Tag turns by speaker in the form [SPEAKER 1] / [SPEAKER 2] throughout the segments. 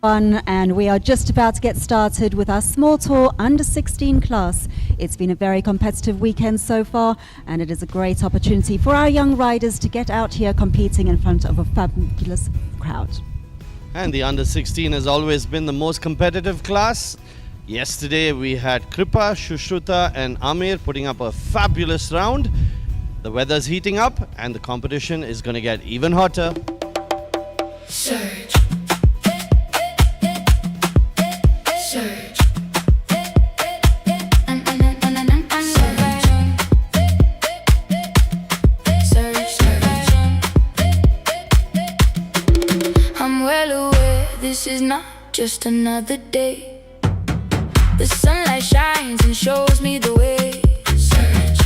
[SPEAKER 1] And we are just about to get started with our small tour under 16 class. It's been a very competitive weekend so far, and it is a great opportunity for our young riders to get out here competing in front of a fabulous crowd.
[SPEAKER 2] And the under 16 has always been the most competitive class. Yesterday we had Kripa, Shushruta and Aamir putting up a fabulous round. The weather's heating up and the competition is going to get even hotter.
[SPEAKER 3] Surge. This is not just another day. The sunlight shines and shows me the way. Surge.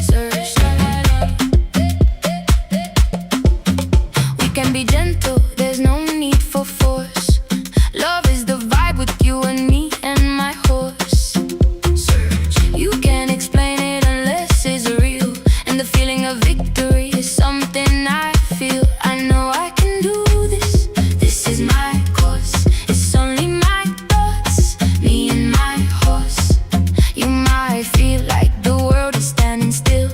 [SPEAKER 3] Surge. We can be gentle, there's no need for force. Love is the vibe with you and me and my horse. Surge. You can't explain it unless it's real. And the feeling of victory is something I feel. I know I can do this. This is my course. It's only my thoughts, me and my horse. You might feel like the world is standing still,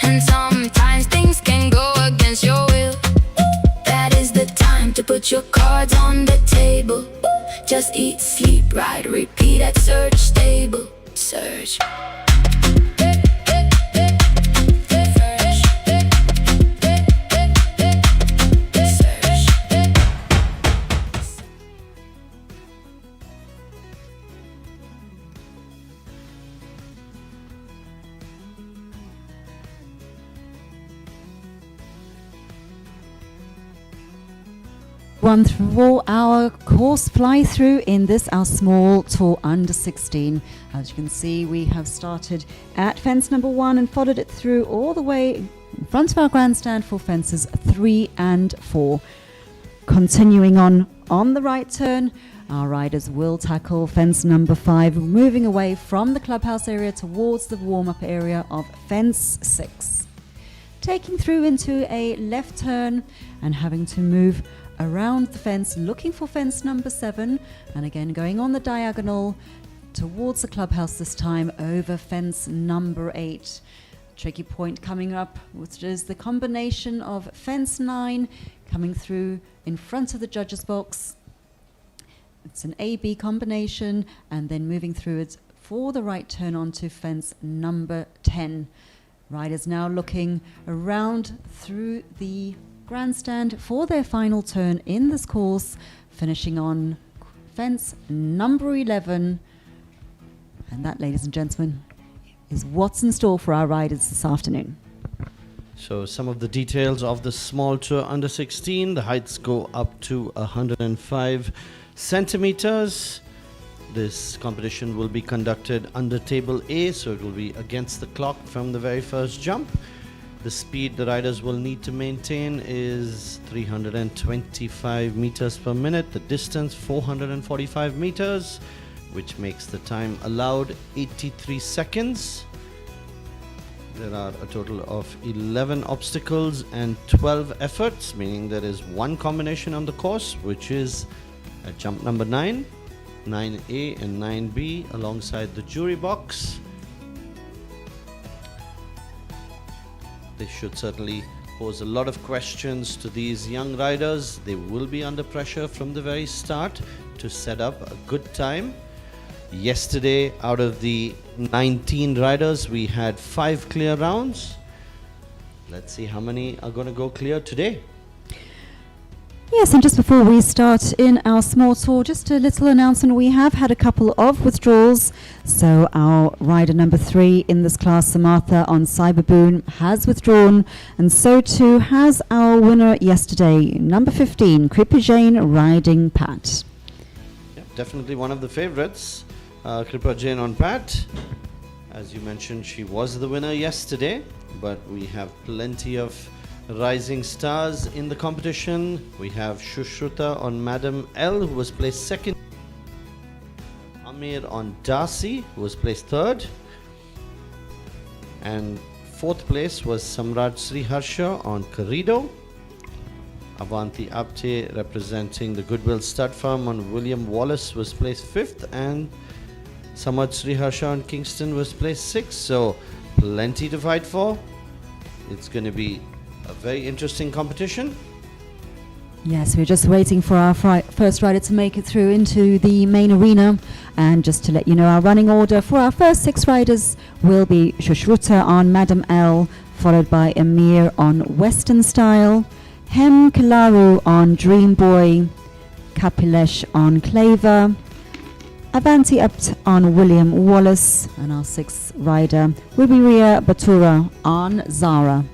[SPEAKER 3] and sometimes things can go against your will. That is the time to put your cards on the table. Just eat, sleep, ride, repeat at Surge Stable. Surge.
[SPEAKER 1] Run through our course fly through in this our small tour under 16. As you can see, we have started at fence number 1 and followed it through all the way in front of our grandstand for fences 3 and 4. Continuing on the right turn, our riders will tackle fence number 5, moving away from the clubhouse area towards the warm-up area of fence 6. Taking through into a left turn and having to move around the fence, looking for fence number 7, and again going on the diagonal towards the clubhouse, this time over fence number 8. Tricky point coming up, which is the combination of fence 9 coming through in front of the judges box. It's an A-B combination, and then moving through it for the right turn onto fence number 10. Riders now looking around through the grandstand for their final turn in this course, finishing on fence number 11. And that, ladies and gentlemen, is what's in store for our riders this afternoon.
[SPEAKER 2] So some of the details of the small tour under 16. The heights go up to 105 centimeters. This competition will be conducted under table A, so it will be against the clock from the very first jump. The speed the riders will need to maintain is 325 meters per minute. The distance 445 meters, which makes the time allowed 83 seconds. There are a total of 11 obstacles and 12 efforts, meaning there is one combination on the course, which is at jump number 9, 9A and 9B alongside the jury box. They should certainly pose a lot of questions to these young riders. They will be under pressure from the very start to set up a good time. Yesterday, out of the 19 riders, we had 5 clear rounds. Let's see how many are going to go clear today.
[SPEAKER 1] Yes, and just before we start in our small tour, just a little announcement. We have had a couple of withdrawals. So our rider number 3 in this class, Samarth on Cyberboon, has withdrawn. And so too has our winner yesterday, number 15, Kripa Jain, riding Pat.
[SPEAKER 2] Yeah, definitely one of the favorites, Kripa Jain on Pat. As you mentioned, she was the winner yesterday, but we have plenty of rising stars in the competition. We have Shushruta on Madam L, who was placed second. Aamir on Darcy, who was placed third. And fourth place was Samrat Shreeharsha on Carrido. Avanti Apte, representing the Goodwill Stud Farm on William Wallace, was placed 5th, and Samrat Shreeharsha on Kingston was placed 6th. So plenty to fight for. It's going to be a very interesting competition.
[SPEAKER 1] Yes, we're just waiting for our first rider to make it through into the main arena. And just to let you know, our running order for our first 6 riders will be Shushruta on Madam L, followed by Aamir on Western Style, Kilaru on Dream Boy, Kapilesh on Klaver, Avanti Apte on William Wallace, and our 6th rider will be Rhea Batura on Zara.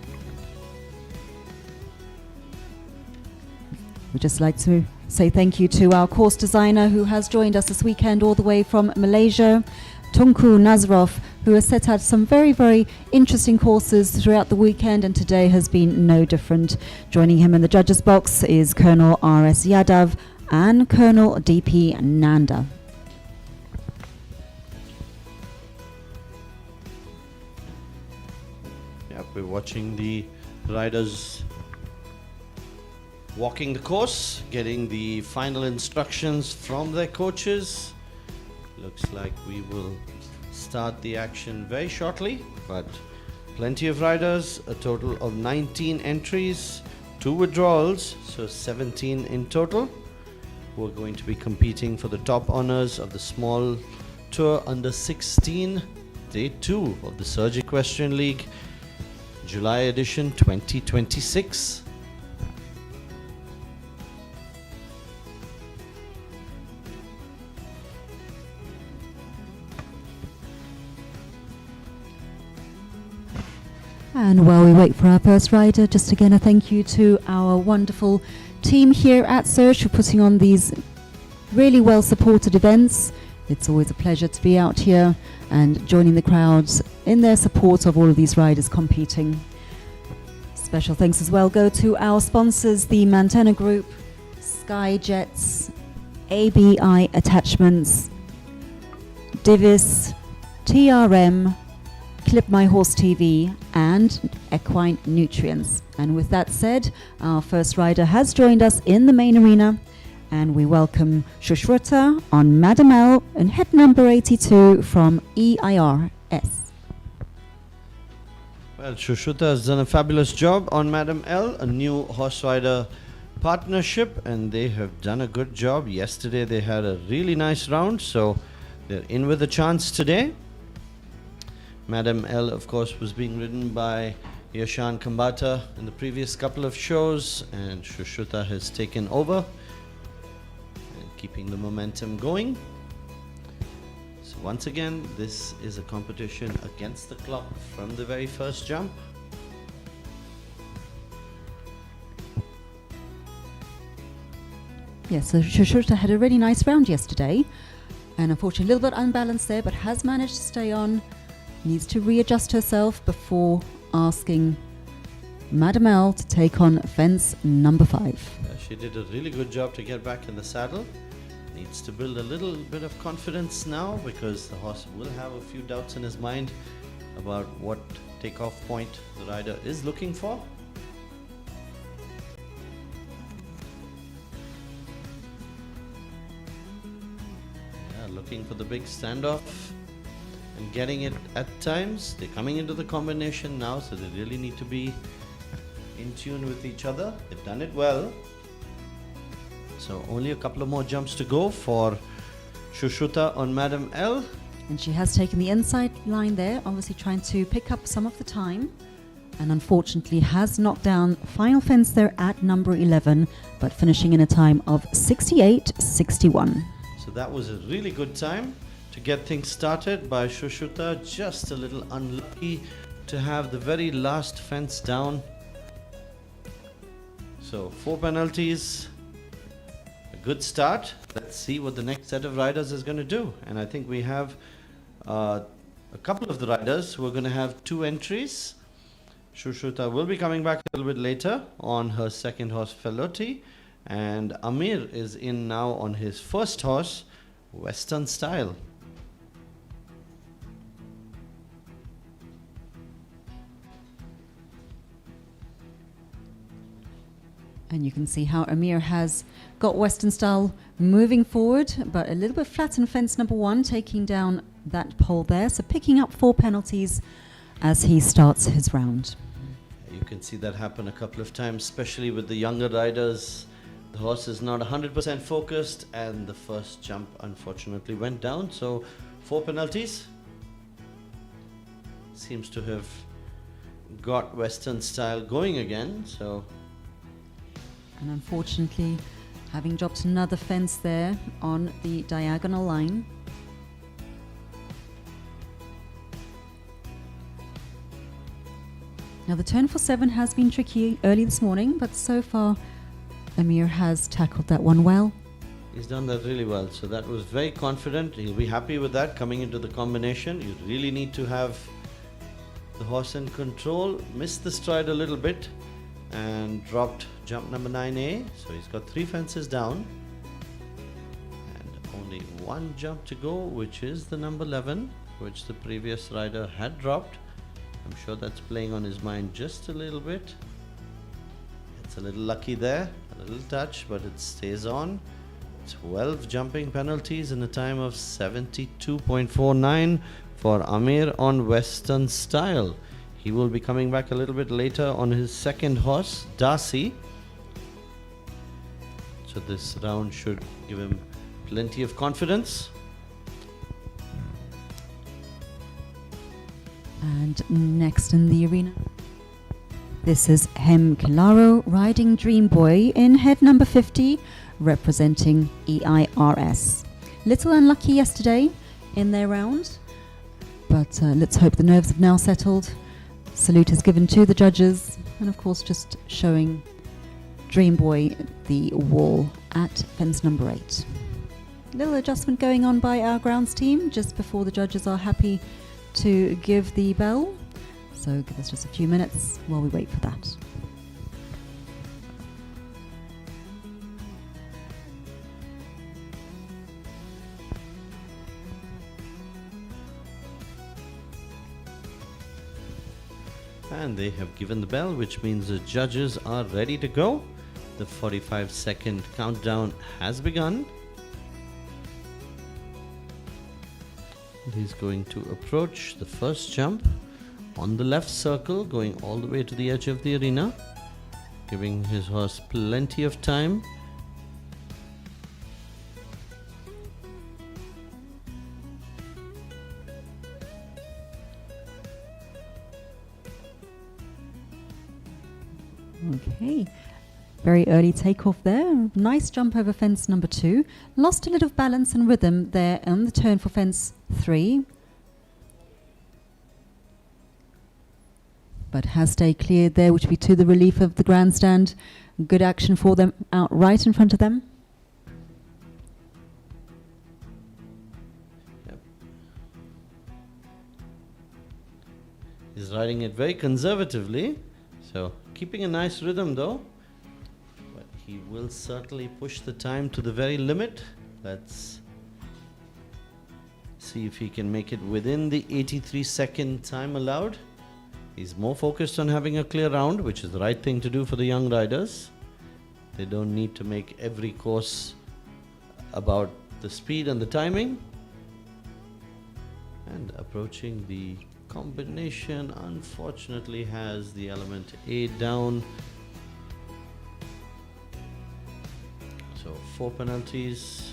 [SPEAKER 1] We'd just like to say thank you to our course designer who has joined us this weekend all the way from Malaysia, Tunku Nazrov, who has set out some very, very interesting courses throughout the weekend, and today has been no different. Joining him in the judges' box is Colonel R.S. Yadav and Colonel D.P. Nanda.
[SPEAKER 2] Yeah, we're watching the riders walking the course, getting the final instructions from their coaches. Looks like we will start the action very shortly, but plenty of riders, a total of 19 entries, 2 withdrawals, so 17 in total. We're going to be competing for the top honors of the Small Tour Under 16, Day 2 of the Surge Equestrian League, July edition 2026.
[SPEAKER 1] And while we wait for our first rider, just again a thank you to our wonderful team here at Surge for putting on these really well supported events. It's always a pleasure to be out here and joining the crowds in their support of all of these riders competing. Special thanks as well go to our sponsors, the Mantenna Group, Sky Jets, ABI Attachments, Divis, TRM, Clip My Horse TV, and Equine Nutrients. And with that said, our first rider has joined us in the main arena, and we welcome Shushruta on Madam L and head number 82 from EIRS.
[SPEAKER 2] Well, Shushruta has done a fabulous job on Madam L, a new horse rider partnership, and they have done a good job. Yesterday they had a really nice round, so they're in with a chance today. Madam L, of course, was being ridden by Yashan Kambata in the previous couple of shows, and Shushruta has taken over and keeping the momentum going. So once again, this is a competition against the clock from the very first jump.
[SPEAKER 1] Yes, so Shushruta had a really nice round yesterday, and unfortunately a little bit unbalanced there, but has managed to stay on. Needs to readjust herself before asking Madam L to take on fence number 5.
[SPEAKER 2] She did a really good job to get back in the saddle. Needs to build a little bit of confidence now, because the horse will have a few doubts in his mind about what takeoff point the rider is looking for. Yeah, looking for the big standoff and getting it at times. They're coming into the combination now, so they really need to be in tune with each other. They've done it well. So only a couple of more jumps to go for Shushruta on Madam L.
[SPEAKER 1] And she has taken the inside line there, obviously trying to pick up some of the time, and unfortunately has knocked down final fence there at number 11, but finishing in a time of 68.61.
[SPEAKER 2] So that was a really good time to get things started by Shushruta. Just a little unlucky to have the very last fence down. So 4 penalties, a good start. Let's see what the next set of riders is going to do. And I think we have a couple of the riders who are going to have 2 entries. Shushruta will be coming back a little bit later on her second horse, Felloti, and Aamir is in now on his first horse, Western Style.
[SPEAKER 1] And you can see how Aamir has got Western Style moving forward, but a little bit flat in fence number 1, taking down that pole there. So picking up 4 penalties as he starts his round.
[SPEAKER 2] You can see that happen a couple of times, especially with the younger riders. The horse is not 100% focused, and the first jump unfortunately went down. So 4 penalties. Seems to have got Western Style going again. So.
[SPEAKER 1] And unfortunately, having dropped another fence there on the diagonal line. Now the turn for 7 has been tricky early this morning, but so far Aamir has tackled that one well.
[SPEAKER 2] He's done that really well, so that was very confident. He'll be happy with that coming into the combination. You really need to have the horse in control. Missed the stride a little bit and dropped jump number 9A. So he's got 3 fences down and only 1 jump to go, which is the number 11, which the previous rider had dropped. I'm sure that's playing on his mind just a little bit. It's a little lucky there, a little touch, but it stays on. 12 jumping penalties in a time of 72.49 for Aamir on Western Style. He will be coming back a little bit later on his second horse, Darcy. So this round should give him plenty of confidence.
[SPEAKER 1] And next in the arena, this is Kilaru Dream Boy in head number 50, representing EIRS. Little unlucky yesterday in their round, but let's hope the nerves have now settled. Salute is given to the judges, and of course just showing Dream Boy the wall at fence number 8. Little adjustment going on by our grounds team just before the judges are happy to give the bell, so give us just a few minutes while we wait for that.
[SPEAKER 2] And they have given the bell, which means the judges are ready to go. The 45-second countdown has begun. He's going to approach the first jump on the left circle, going all the way to the edge of the arena, giving his horse plenty of time.
[SPEAKER 1] Okay, very early takeoff there. Nice jump over fence number 2. Lost a little balance and rhythm there on the turn for fence 3. But has stayed cleared there, which will be to the relief of the grandstand. Good action for them out right in front of them.
[SPEAKER 2] Yep. He's riding it very conservatively, so keeping a nice rhythm though. But he will certainly push the time to the very limit. Let's see if he can make it within the 83-second time allowed. He's more focused on having a clear round, which is the right thing to do for the young riders. They don't need to make every course about the speed and the timing. And approaching the combination, unfortunately has the element A down. So 4 penalties.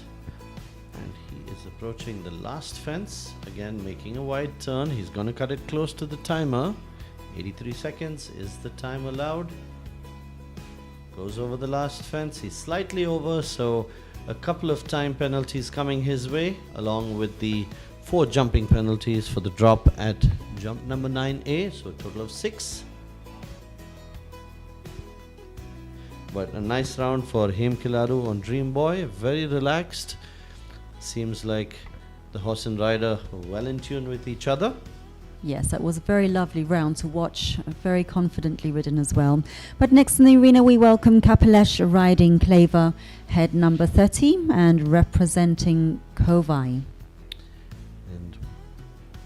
[SPEAKER 2] And he is approaching the last fence. Again, making a wide turn. He's going to cut it close to the timer. 83 seconds is the time allowed. Goes over the last fence. He's slightly over, so a couple of time penalties coming his way, along with the 4 jumping penalties for the drop at jump number 9A, so a total of 6. But a nice round for Kilaru on Dream Boy. Very relaxed. Seems like the horse and rider are well in tune with each other.
[SPEAKER 1] Yes, that was a very lovely round to watch, very confidently ridden as well. But next in the arena we welcome Kapilesh Klaver, head number 30 and representing Kovai.
[SPEAKER 2] And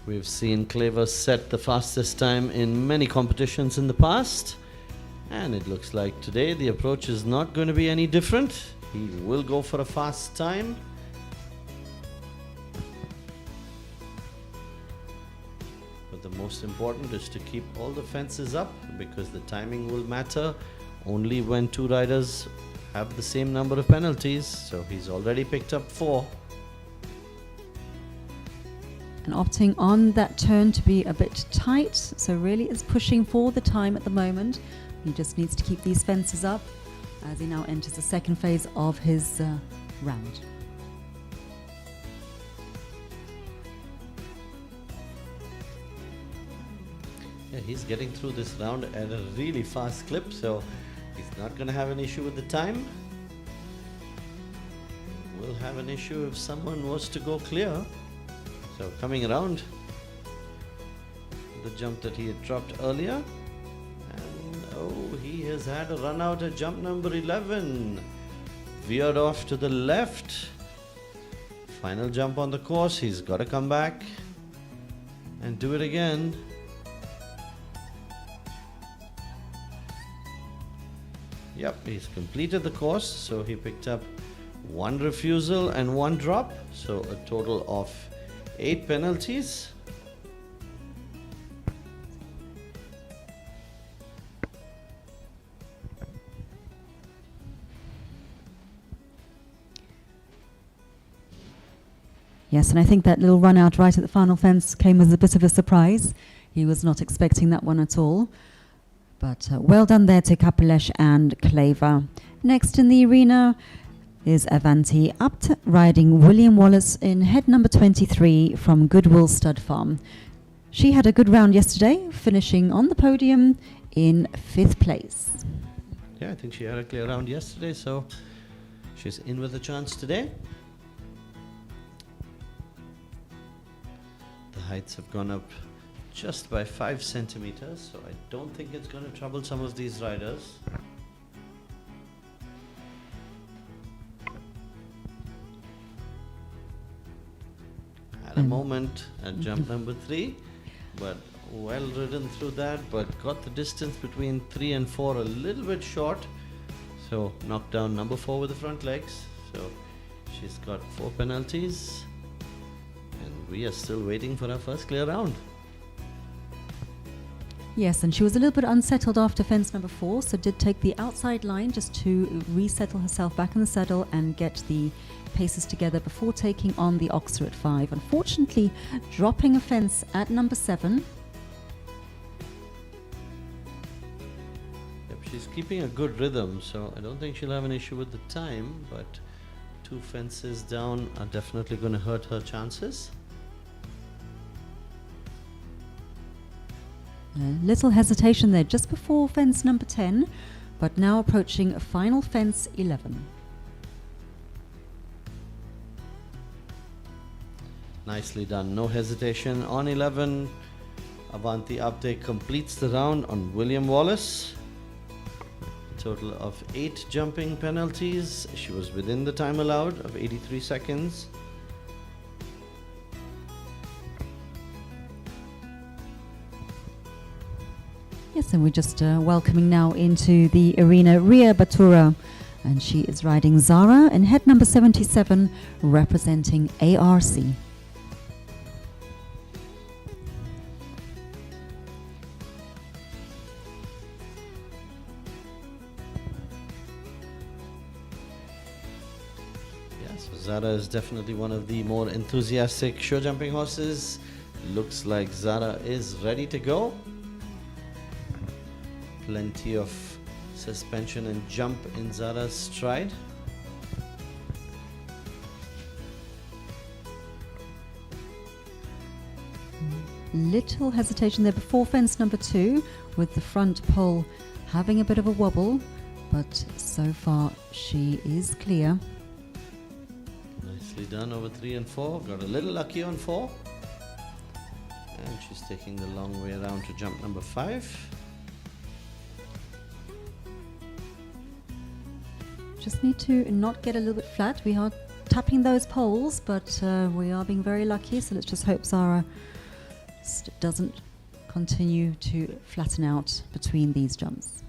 [SPEAKER 2] we've seen Klaver set the fastest time in many competitions in the past. And it looks like today the approach is not going to be any different. He will go for a fast time. But the most important is to keep all the fences up, because the timing will matter only when two riders have the same number of penalties. So he's already picked up 4.
[SPEAKER 1] And opting on that turn to be a bit tight, so really is pushing for the time at the moment. He just needs to keep these fences up as he now enters the second phase of his round.
[SPEAKER 2] Yeah, he's getting through this round at a really fast clip, so he's not going to have an issue with the time. We'll have an issue if someone was to go clear. So coming around the jump that he had dropped earlier. And oh, he has had a run out at jump number 11. Veered off to the left. Final jump on the course. He's got to come back and do it again. Yep, he's completed the course, so he picked up 1 refusal and 1 drop, so a total of 8 penalties.
[SPEAKER 1] Yes, and I think that little run out right at the final fence came as a bit of a surprise. He was not expecting that one at all. But well done there to Kapilesh and Klaver. Next in the arena is Avanti Apte riding William Wallace in head number 23 from Goodwill Stud Farm. She had a good round yesterday, finishing on the podium in 5th place.
[SPEAKER 2] Yeah, I think she had a clear round yesterday, so she's in with a chance today. The heights have gone up just by 5 centimeters, so I don't think it's going to trouble some of these riders. Had a moment at jump number 3, but well ridden through that, but got the distance between 3 and 4 a little bit short, so knocked down number 4 with the front legs. So she's got 4 penalties, and we are still waiting for our first clear round.
[SPEAKER 1] Yes, and she was a little bit unsettled after fence number 4, so did take the outside line just to resettle herself back in the saddle and get the paces together before taking on the Oxer at 5. Unfortunately, dropping a fence at number 7.
[SPEAKER 2] Yep, she's keeping a good rhythm, so I don't think she'll have an issue with the time, but 2 fences down are definitely going to hurt her chances.
[SPEAKER 1] Little hesitation there just before fence number 10, but now approaching final fence 11.
[SPEAKER 2] Nicely done, no hesitation on 11. Avanti Apte completes the round on William Wallace. Total of 8 jumping penalties. She was within the time allowed of 83 seconds.
[SPEAKER 1] Yes, and we're just welcoming now into the arena Rhea Batura, and she is riding Zara in head number 77, representing ARC.
[SPEAKER 2] Yes, Zara is definitely one of the more enthusiastic show jumping horses. Looks like Zara is ready to go. Plenty of suspension and jump in Zara's stride.
[SPEAKER 1] Little hesitation there before fence number 2, with the front pole having a bit of a wobble, but so far she is clear.
[SPEAKER 2] Nicely done over 3 and 4. Got a little lucky on 4. And she's taking the long way around to jump number 5.
[SPEAKER 1] Just need to not get a little bit flat. We are tapping those poles, but we are being very lucky, so let's just hope Zara doesn't continue to flatten out between these jumps.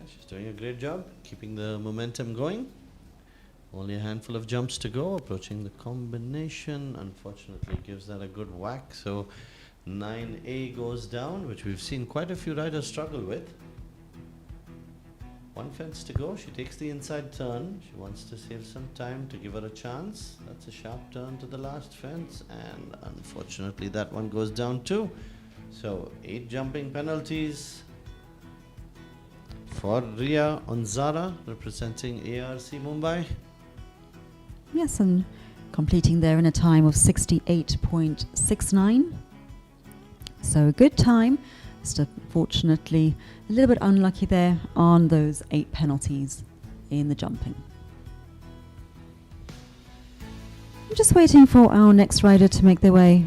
[SPEAKER 2] she's doing a great job, keeping the momentum going. Only a handful of jumps to go, approaching the combination. Unfortunately, gives that a good whack. So 9A goes down, which we've seen quite a few riders struggle with. One fence to go. She takes the inside turn. She wants to save some time to give her a chance. That's a sharp turn to the last fence, and unfortunately that one goes down too. So 8 jumping penalties for Rhea on Zara, representing ARC Mumbai.
[SPEAKER 1] Yes, and completing there in a time of 68.69. So a good time. Just unfortunately a little bit unlucky there on those 8 penalties in the jumping. I'm just waiting for our next rider to make their way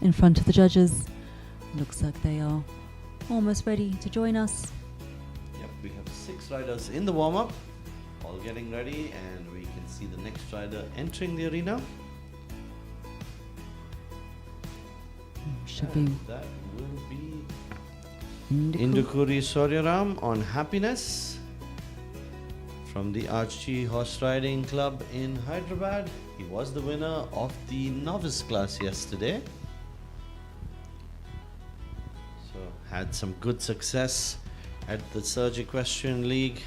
[SPEAKER 1] in front of the judges. Looks like they are almost ready to join us.
[SPEAKER 2] Yep, we have 6 riders in the warm-up, all getting ready, and we can see the next rider entering the arena.
[SPEAKER 1] Should
[SPEAKER 2] And
[SPEAKER 1] be
[SPEAKER 2] that will be
[SPEAKER 1] Indukuri.
[SPEAKER 2] Indukuri Sauryaram on Happyness from the Archie Horse Riding Club in Hyderabad. He was the winner of the novice class yesterday. So had some good success at the Surge Equestrian League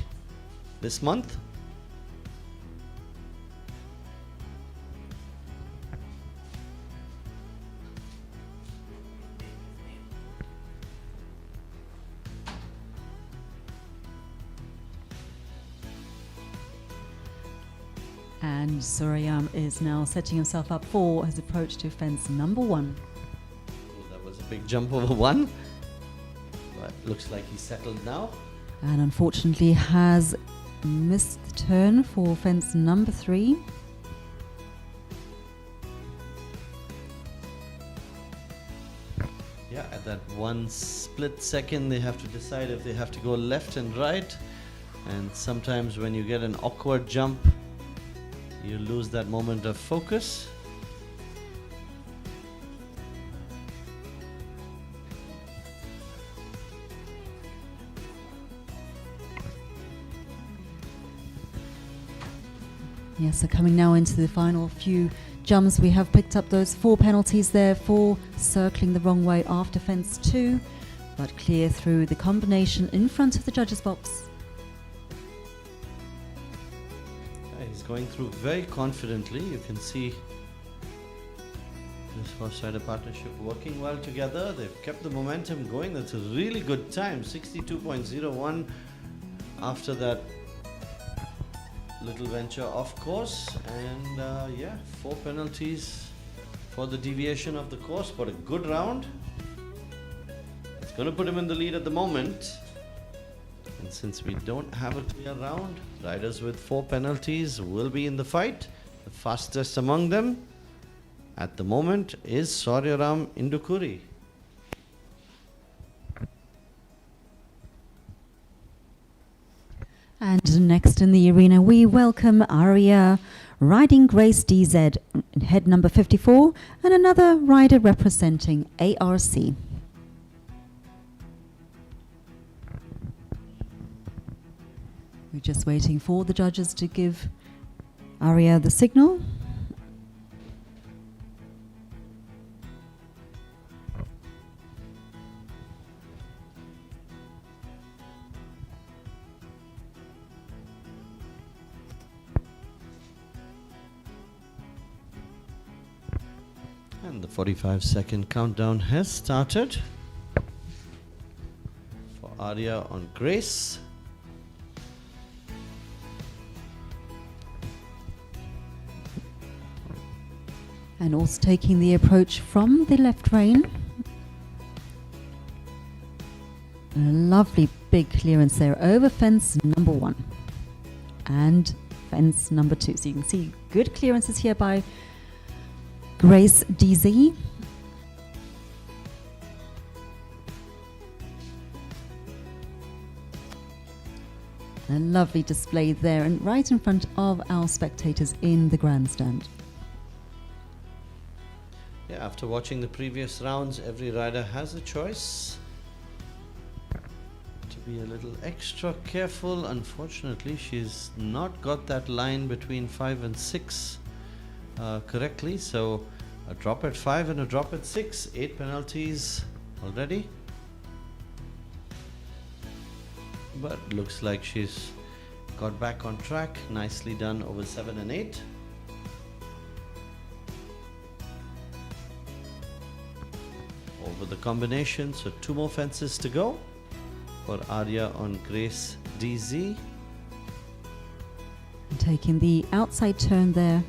[SPEAKER 2] this month.
[SPEAKER 1] And Sauryaram is now setting himself up for his approach to fence number 1.
[SPEAKER 2] Oh, that was a big jump over 1. But looks like he's settled now.
[SPEAKER 1] And unfortunately has missed the turn for fence number 3.
[SPEAKER 2] Yeah, at that one split second they have to decide if they have to go left and right. And sometimes when you get an awkward jump, you lose that moment of focus.
[SPEAKER 1] Yes, so coming now into the final few jumps, we have picked up those 4 penalties there for circling the wrong way after fence 2, but clear through the combination in front of the judges' box.
[SPEAKER 2] He's going through very confidently. You can see this horse-rider partnership working well together. They've kept the momentum going. That's a really good time, 62.01 after that little venture off course. And yeah, 4 penalties for the deviation of the course, but a good round. It's going to put him in the lead at the moment. And since we don't have a clear round, riders with 4 penalties will be in the fight. The fastest among them at the moment is Sauryaram Indukuri.
[SPEAKER 1] And next in the arena, we welcome Arya riding Grace DZ in head number 54, and another rider representing ARC. We're just waiting for the judges to give Arya the signal.
[SPEAKER 2] And the 45-second countdown has started for Arya on Grace.
[SPEAKER 1] And also taking the approach from the left rein. A lovely big clearance there over fence number 1 and fence number 2. So you can see good clearances here by Grace DZ. A lovely display there and right in front of our spectators in the grandstand.
[SPEAKER 2] Yeah, after watching the previous rounds, every rider has a choice to be a little extra careful. Unfortunately, she's not got that line between 5 and 6 correctly. So a drop at 5 and a drop at 6. 8 penalties already. But looks like she's got back on track. Nicely done over 7 and 8. Over the combination, so 2 more fences to go for Arya on Grace DZ.
[SPEAKER 1] And taking the outside turn there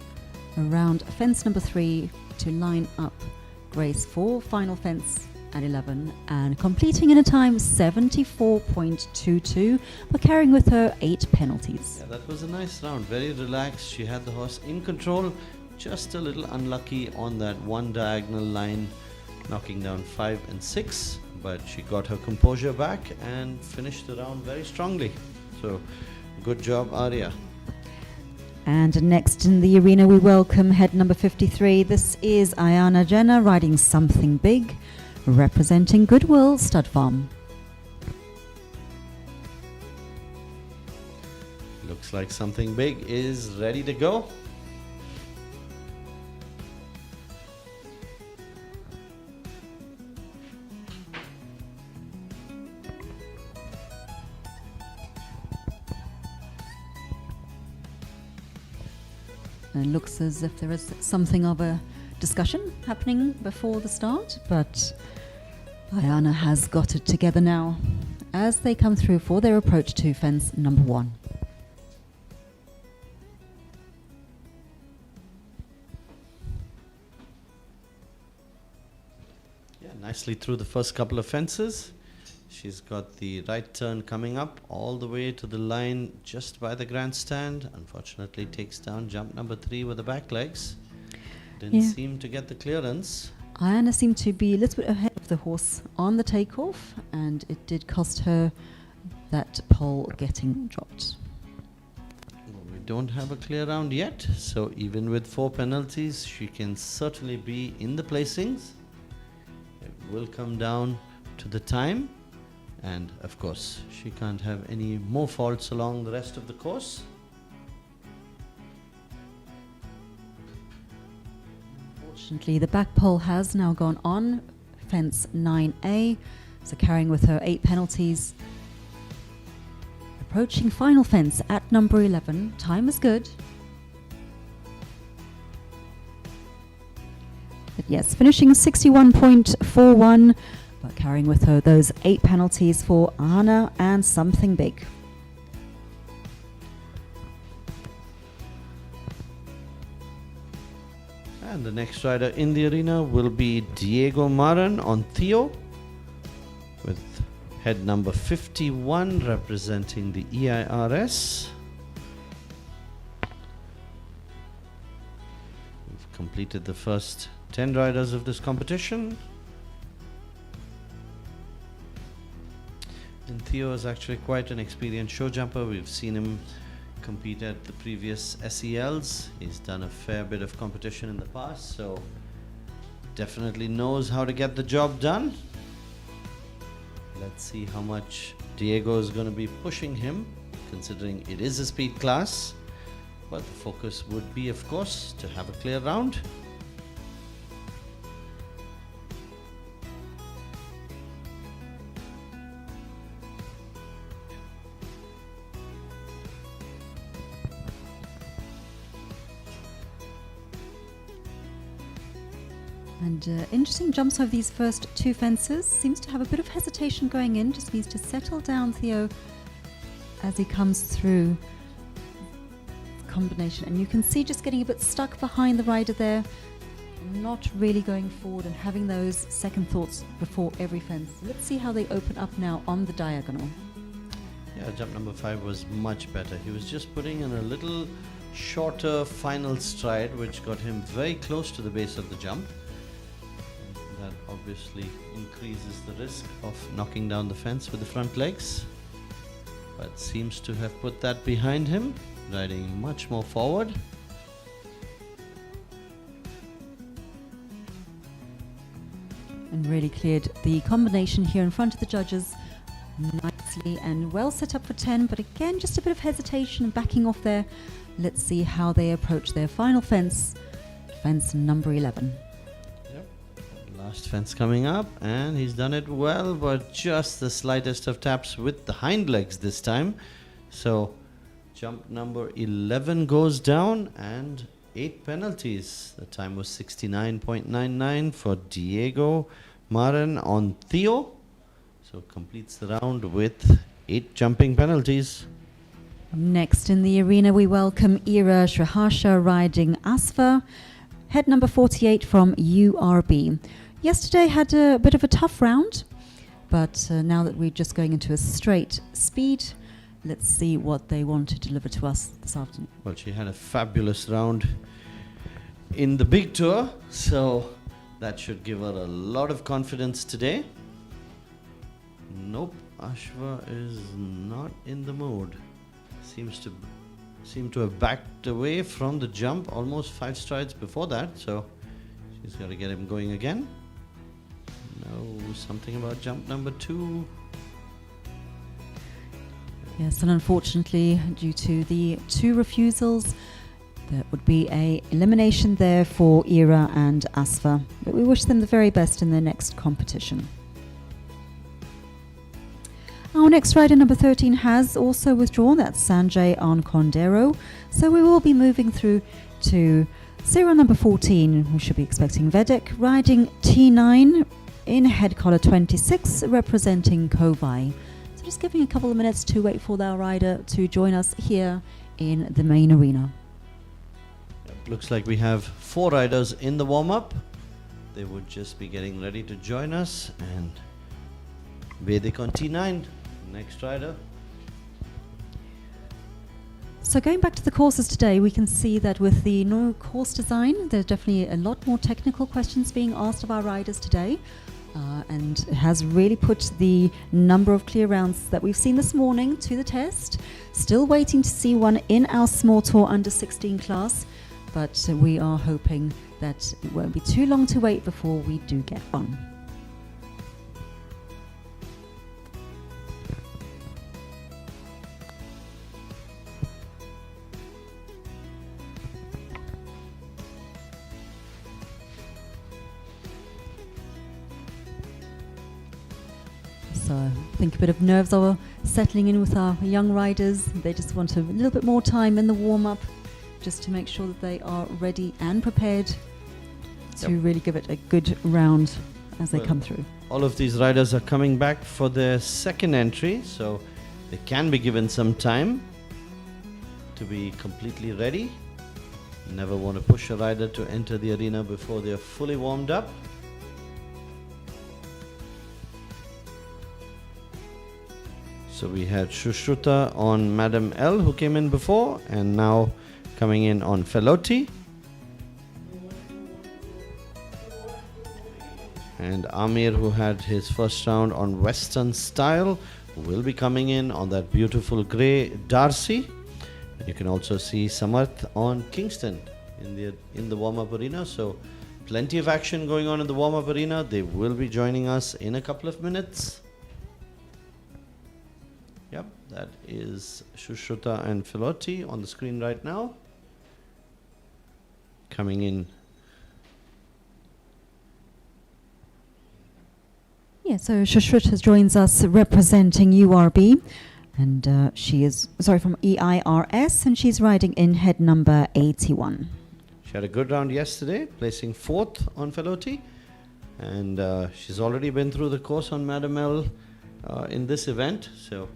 [SPEAKER 1] around fence number 3 to line up Grace for final fence at 11 and completing in a time 74.22 but carrying with her 8 penalties.
[SPEAKER 2] Yeah, that was a nice round, very relaxed. She had the horse in control, just a little unlucky on that one diagonal line, knocking down 5 and 6, but she got her composure back and finished the round very strongly. So good job, Arya.
[SPEAKER 1] And next in the arena we welcome head number 53. This is Ahana Jena riding Something Big, representing Goodwill Stud Farm.
[SPEAKER 2] Looks like Something Big is ready to go.
[SPEAKER 1] It looks as if there is something of a discussion happening before the start, but Ahana has got it together now as they come through for their approach to fence number 1.
[SPEAKER 2] Yeah, nicely through the first couple of fences. She's got the right turn coming up all the way to the line just by the grandstand. Unfortunately takes down jump number 3 with the back legs. Didn't seem to get the clearance.
[SPEAKER 1] Ahana seemed to be a little bit ahead of the horse on the takeoff, and it did cost her that pole getting dropped.
[SPEAKER 2] Well, we don't have a clear round yet, so even with 4 penalties, she can certainly be in the placings. It will come down to the time. And of course, she can't have any more faults along the rest of the course.
[SPEAKER 1] Unfortunately, the back pole has now gone on fence 9A, so carrying with her 8 penalties. Approaching final fence at number 11. Time is good. But yes, finishing 61.41. But carrying with her those 8 penalties for Ahana and Something Big.
[SPEAKER 2] And the next rider in the arena will be Diego Maran on Theo, with head number 51 representing the EIRS. We've completed the first 10 riders of this competition. And Theo is actually quite an experienced show jumper. We've seen him compete at the previous SELs. He's done a fair bit of competition in the past, so definitely knows how to get the job done. Let's see how much Diego is going to be pushing him, considering it is a speed class. But the focus would be, of course, to have a clear round.
[SPEAKER 1] And interesting jumps over these first 2 fences. Seems to have a bit of hesitation going in. Just needs to settle down, Theo, as he comes through the combination. And you can see just getting a bit stuck behind the rider there. Not really going forward and having those second thoughts before every fence. Let's see how they open up now on the diagonal.
[SPEAKER 2] Yeah, jump number 5 was much better. He was just putting in a little shorter final stride, which got him very close to the base of the jump. That obviously increases the risk of knocking down the fence with the front legs, but seems to have put that behind him, riding much more forward.
[SPEAKER 1] And really cleared the combination here in front of the judges nicely. nicely and well set up for 10, but again, just a bit of hesitation and backing off there. Let's see how they approach their final fence, fence number 11.
[SPEAKER 2] Yep. Last fence coming up, and he's done it well, but just the slightest of taps with the hind legs this time. So jump number 11 goes down, and 8 penalties. The time was 69.99 for Diego Marin on Theo. So completes the round with 8 jumping penalties.
[SPEAKER 1] Next in the arena, we welcome Eera Shreeharsha riding Asvah, head number 48 from URB. Yesterday had a bit of a tough round, but now that we're just going into a straight speed, let's see what they want to deliver to us this afternoon.
[SPEAKER 2] Well, she had a fabulous round in the big tour, so that should give her a lot of confidence today. Nope, Asvah is not in the mood. Seem to have backed away from the jump almost 5 strides before that, so she's got to get him going again. No, something about jump number 2.
[SPEAKER 1] Yes, and unfortunately, due to the 2 refusals, there would be a elimination there for Eera and Asvah. But we wish them the very best in their next competition. Our next rider, number 13, has also withdrawn. That's Sanjay Ankondero. So we will be moving through to serial number 14. We should be expecting Vedik riding T9 in head collar 26, representing Kovai. So just giving a couple of minutes to wait for our rider to join us here in the main arena.
[SPEAKER 2] Looks like we have 4 riders in the warm-up. They would just be getting ready to join us. And Vedik on T9, next rider.
[SPEAKER 1] So going back to the courses today, we can see that with the new course design, there's definitely a lot more technical questions being asked of our riders today. And it has really put the number of clear rounds that we've seen this morning to the test. Still waiting to see one in our small tour under 16 class, but we are hoping that it won't be too long to wait before we do get one. So I think a bit of nerves are settling in with our young riders. They just want a little bit more time in the warm-up just to make sure that they are ready and prepared to really give it a good round as they come through.
[SPEAKER 2] All of these riders are coming back for their second entry, so they can be given some time to be completely ready. Never want to push a rider to enter the arena before they're fully warmed up. So we had Shushruta on Madam L, who came in before, and now coming in on Felloti. And Aamir, who had his first round on Western Style, will be coming in on that beautiful grey Darcy. And you can also see Samarth on Kingston in the warm-up arena. So plenty of action going on in the warm-up arena. They will be joining us in a couple of minutes. Yep, that is Shushruta and Felloti on the screen right now. Coming in.
[SPEAKER 1] Yeah, so Shushruta joins us representing URB, and she is, from EIRS, and she's riding in head number 81.
[SPEAKER 2] She had a good round yesterday, placing 4th on Felloti, and she's already been through the course on Madam L in this event, so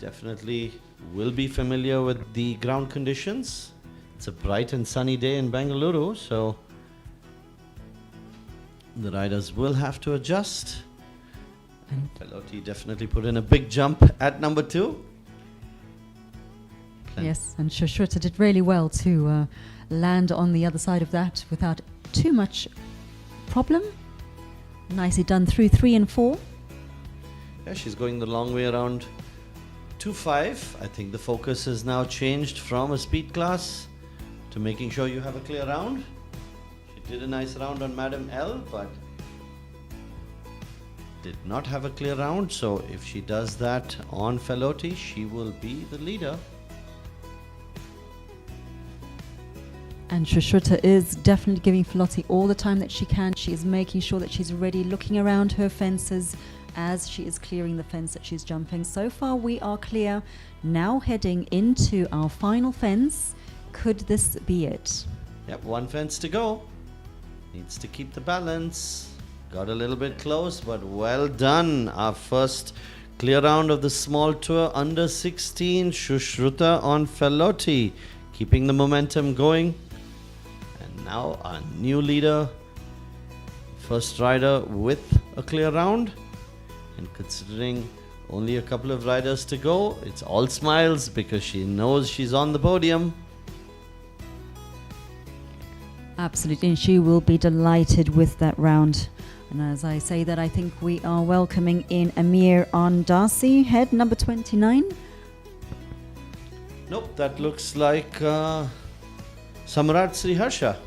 [SPEAKER 2] definitely will be familiar with the ground conditions. It's a bright and sunny day in Bengaluru, so the riders will have to adjust. And Felloti definitely put in a big jump at number 2.
[SPEAKER 1] Yes, and Shushruta did really well to land on the other side of that without too much problem. Nicely done through 3 and 4.
[SPEAKER 2] Yeah, she's going the long way around 2-5. I think the focus has now changed from a speed class to making sure you have a clear round. She did a nice round on Madam L, but did not have a clear round, so if she does that on Felloti, she will be the leader.
[SPEAKER 1] And Shushruta is definitely giving Felloti all the time that she can. She is making sure that she's ready, looking around her fences as she is clearing the fence that she's jumping. So far we are clear. Now heading into our final fence. Could this be it?
[SPEAKER 2] Yep, one fence to go. Needs to keep the balance. Got a little bit close, but well done. Our first clear round of the small tour under 16. Shushruta on Felloti, keeping the momentum going. And now our new leader, first rider with a clear round. And considering only a couple of riders to go, it's all smiles because she knows she's on the podium.
[SPEAKER 1] Absolutely, and she will be delighted with that round. And as I say that, I think we are welcoming in Aamir on Darcy, head number 29.
[SPEAKER 2] Nope, that looks like Samrat Shreeharsha.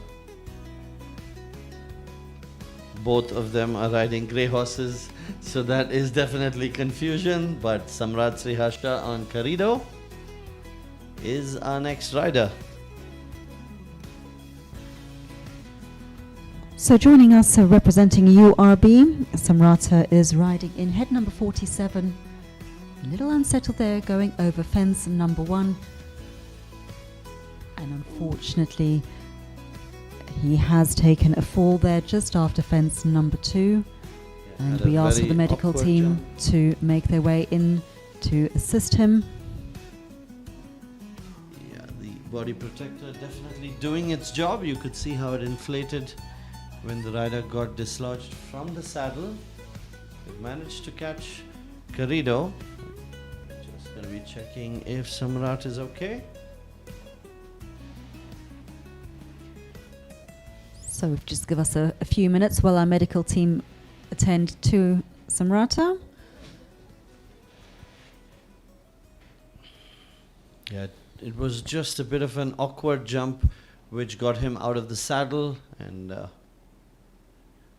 [SPEAKER 2] Both of them are riding grey horses, so that is definitely confusion. But Samrat Shreeharsha on Carrido is our next rider.
[SPEAKER 1] So joining us representing URB, Samrat is riding in head number 47. A little unsettled there, going over fence number 1. And unfortunately, he has taken a fall there just after fence number 2. And we ask for the medical team to make their way in to assist him.
[SPEAKER 2] Yeah, the body protector definitely doing its job. You could see how it inflated when the rider got dislodged from the saddle. We've managed to catch Carrido. Just going to be checking if Samrat is okay.
[SPEAKER 1] So just give us a few minutes while our medical team attend to Samrat.
[SPEAKER 2] Yeah, it was just a bit of an awkward jump which got him out of the saddle, and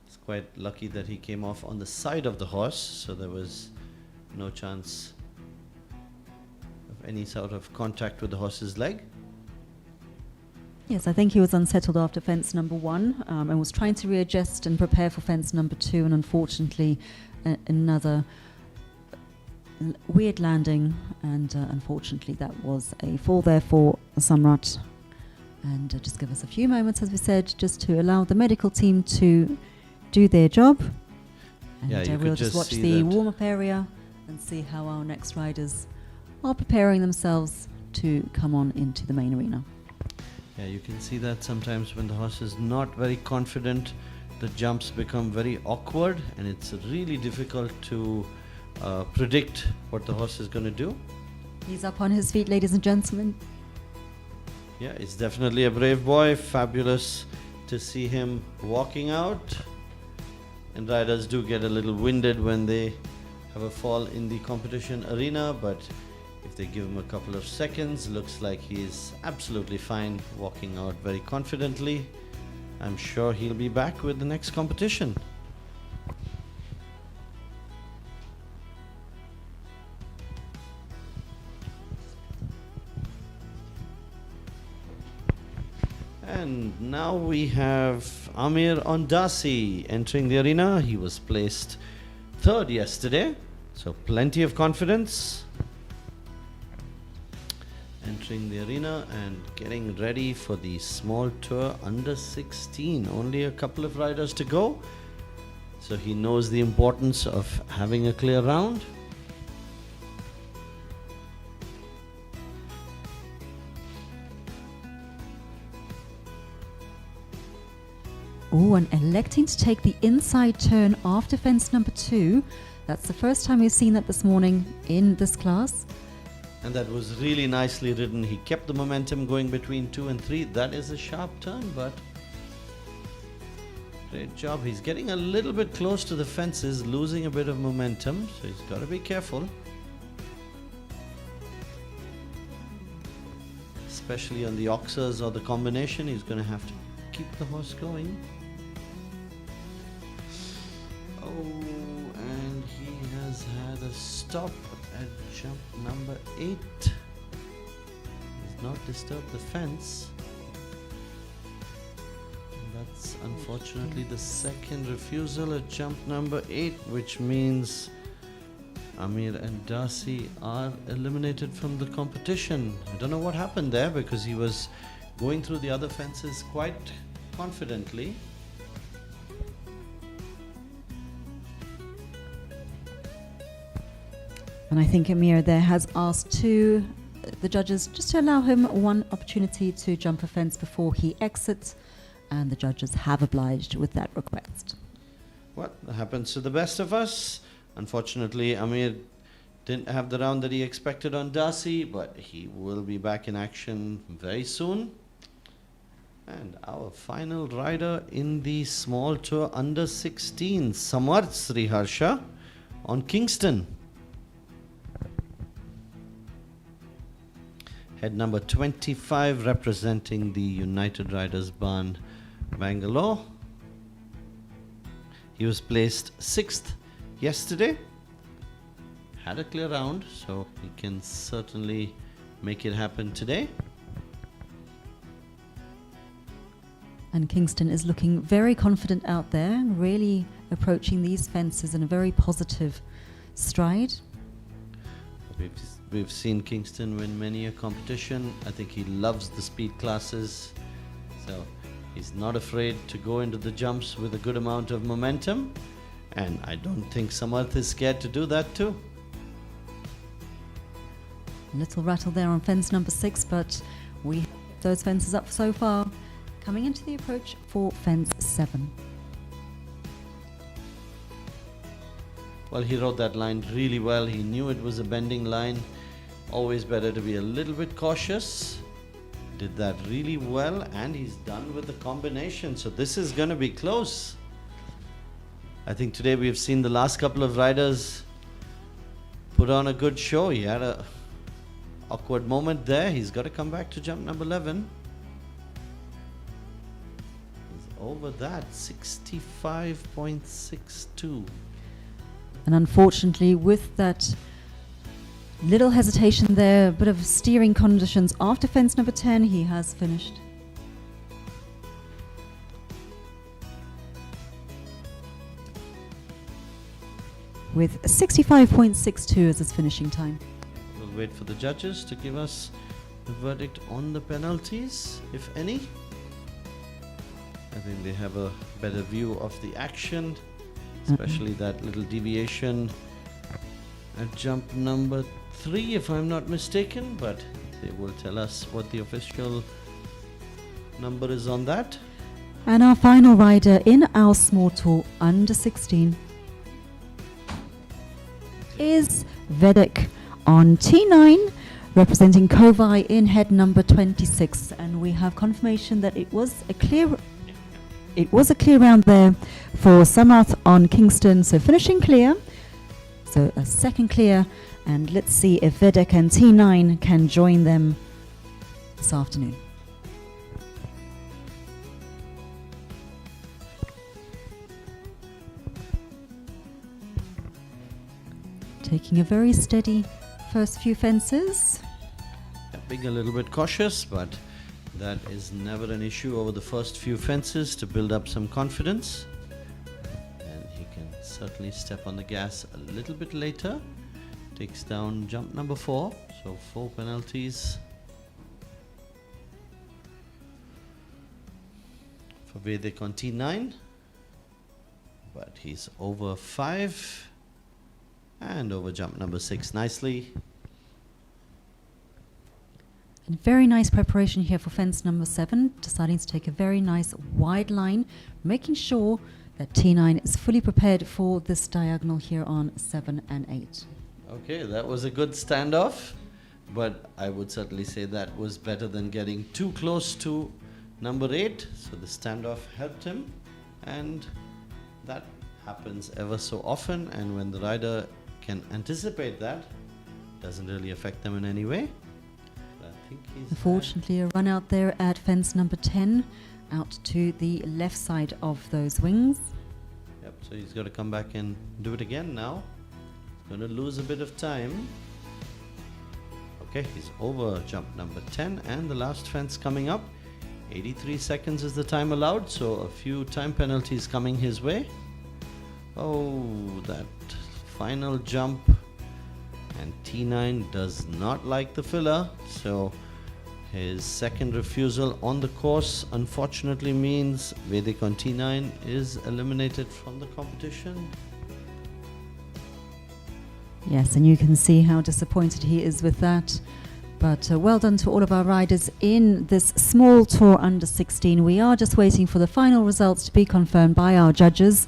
[SPEAKER 2] it's quite lucky that he came off on the side of the horse, so there was no chance of any sort of contact with the horse's leg.
[SPEAKER 1] Yes, I think he was unsettled after fence number 1 and was trying to readjust and prepare for fence number 2, and unfortunately another weird landing, and unfortunately that was a fall there for Samrat. And just give us a few moments, as we said, just to allow the medical team to do their job. And
[SPEAKER 2] Yeah, you
[SPEAKER 1] we'll
[SPEAKER 2] could
[SPEAKER 1] just
[SPEAKER 2] just
[SPEAKER 1] watch
[SPEAKER 2] see
[SPEAKER 1] the
[SPEAKER 2] that.
[SPEAKER 1] warm-up area and see how our next riders are preparing themselves to come on into the main arena.
[SPEAKER 2] Yeah, you can see that sometimes when the horse is not very confident, the jumps become very awkward, and it's really difficult to predict what the horse is going to do.
[SPEAKER 1] He's up on his feet, ladies and gentlemen.
[SPEAKER 2] Yeah, it's definitely a brave boy. Fabulous to see him walking out. And riders do get a little winded when they have a fall in the competition arena, but if they give him a couple of seconds, looks like he's absolutely fine, walking out very confidently. I'm sure he'll be back with the next competition. And now we have Aamir on Darcy entering the arena. He was placed 3rd yesterday, so plenty of confidence. Entering the arena and getting ready for the small tour under 16. Only a couple of riders to go, so he knows the importance of having a clear round.
[SPEAKER 1] Oh, and electing to take the inside turn after fence number 2. That's the first time we've seen that this morning in this class.
[SPEAKER 2] And that was really nicely ridden. He kept the momentum going between 2 and 3. That is a sharp turn, but great job. He's getting a little bit close to the fences, losing a bit of momentum, so he's got to be careful. Especially on the oxers or the combination, he's going to have to keep the horse going. Oh, and stop at jump number 8. He's not disturbed the fence. And that's unfortunately the second refusal at jump number 8, which means Aamir and Darcy are eliminated from the competition. I don't know what happened there because he was going through the other fences quite confidently.
[SPEAKER 1] And I think Aamir there has asked the judges just to allow him one opportunity to jump a fence before he exits, and the judges have obliged with that request.
[SPEAKER 2] Well, that happens to the best of us. Unfortunately, Aamir didn't have the round that he expected on Darcy, but he will be back in action very soon. And our final rider in the small tour under 16, Samarth Shreeharsha on Kingston. Head number 25 representing the United Riders Barn, Bangalore. He was placed 6th yesterday. Had a clear round, so he can certainly make it happen today.
[SPEAKER 1] And Kingston is looking very confident out there, really approaching these fences in a very positive stride.
[SPEAKER 2] We've seen Kingston win many a competition. I think he loves the speed classes, so he's not afraid to go into the jumps with a good amount of momentum, and I don't think Samarth is scared to do that too.
[SPEAKER 1] A little rattle there on fence number 6, but we have those fences up so far. Coming into the approach for fence 7.
[SPEAKER 2] Well, he rode that line really well. He knew it was a bending line. Always better to be a little bit cautious. Did that really well, and he's done with the combination. So this is going to be close. I think today we've seen the last couple of riders put on a good show. He had a awkward moment there. He's got to come back to jump number 11. He's over that, 65.62.
[SPEAKER 1] And unfortunately, with that little hesitation there, a bit of steering conditions after fence number 10, he has finished. With 65.62 as his finishing time.
[SPEAKER 2] We'll wait for the judges to give us the verdict on the penalties, if any. I think they have a better view of the action, especially that little deviation at jump number 3, if I'm not mistaken, but they will tell us what the official number is on that.
[SPEAKER 1] And our final rider in our small tour under 16 is Vedik on T9, representing Kovai in head number 26, and we have confirmation that it was a clear round there for Samarth on Kingston, so finishing clear, so a second clear, and let's see if Vedik and T9 can join them this afternoon. Taking a very steady first few fences.
[SPEAKER 2] Being a little bit cautious, but that is never an issue over the first few fences to build up some confidence. And he can certainly step on the gas a little bit later. Takes down jump number 4, so 4 penalties for Vedik on T9. But he's over 5 and over jump number 6 nicely.
[SPEAKER 1] And very nice preparation here for fence number 7, deciding to take a very nice wide line, making sure that T9 is fully prepared for this diagonal here on 7 and 8.
[SPEAKER 2] Okay, that was a good standoff, but I would certainly say that was better than getting too close to number 8. So the standoff helped him, and that happens ever so often, and when the rider can anticipate that, doesn't really affect them in any way. I think he's
[SPEAKER 1] Unfortunately, a run out there at fence number 10, out to the left side of those wings.
[SPEAKER 2] Yep, so he's got to come back and do it again now. Going to lose a bit of time. Okay, he's over jump number 10 and the last fence coming up. 83 seconds is the time allowed, so a few time penalties coming his way. Oh, that final jump. And T9 does not like the filler, so his second refusal on the course unfortunately means Vedik on T9 is eliminated from the competition.
[SPEAKER 1] Yes, and you can see how disappointed he is with that. But well done to all of our riders in this small tour under 16. We are just waiting for the final results to be confirmed by our judges.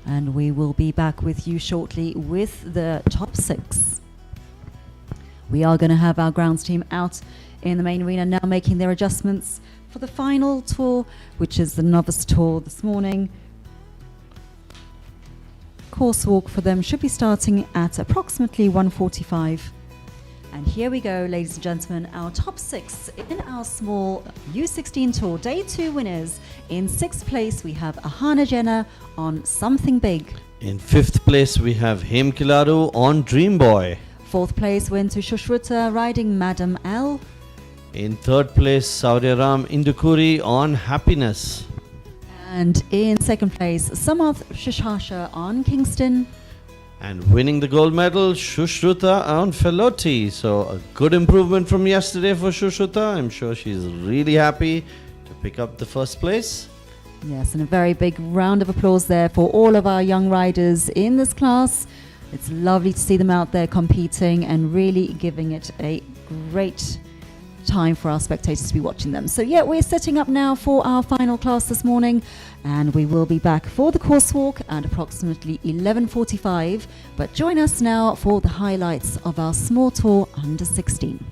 [SPEAKER 1] And we will be back with you shortly with the top 6. We are going to have our grounds team out in the main arena now making their adjustments for the final tour, which is the novice tour this morning. Course walk for them should be starting at approximately 1:45. And here we go, ladies and gentlemen, our top 6 in our small U16 tour. Day 2 winners. In 6th place, we have Ahana Jena on Something Big.
[SPEAKER 2] In 5th place, we have Kilaru on Dream Boy.
[SPEAKER 1] 4th place went to Shushruta riding Madam L.
[SPEAKER 2] In 3rd place, Sauryaram Indukuri on Happyness.
[SPEAKER 1] And in 2nd place, Samarth Shreeharsha on Kingston.
[SPEAKER 2] And winning the gold medal, Shushruta Felloti. So a good improvement from yesterday for Shushruta. I'm sure she's really happy to pick up the 1st place.
[SPEAKER 1] Yes, and a very big round of applause there for all of our young riders in this class. It's lovely to see them out there competing and really giving it a great time for our spectators to be watching them. So yeah, we're setting up now for our final class this morning, and we will be back for the course walk at approximately 11:45. But join us now for the highlights of our small tour under 16.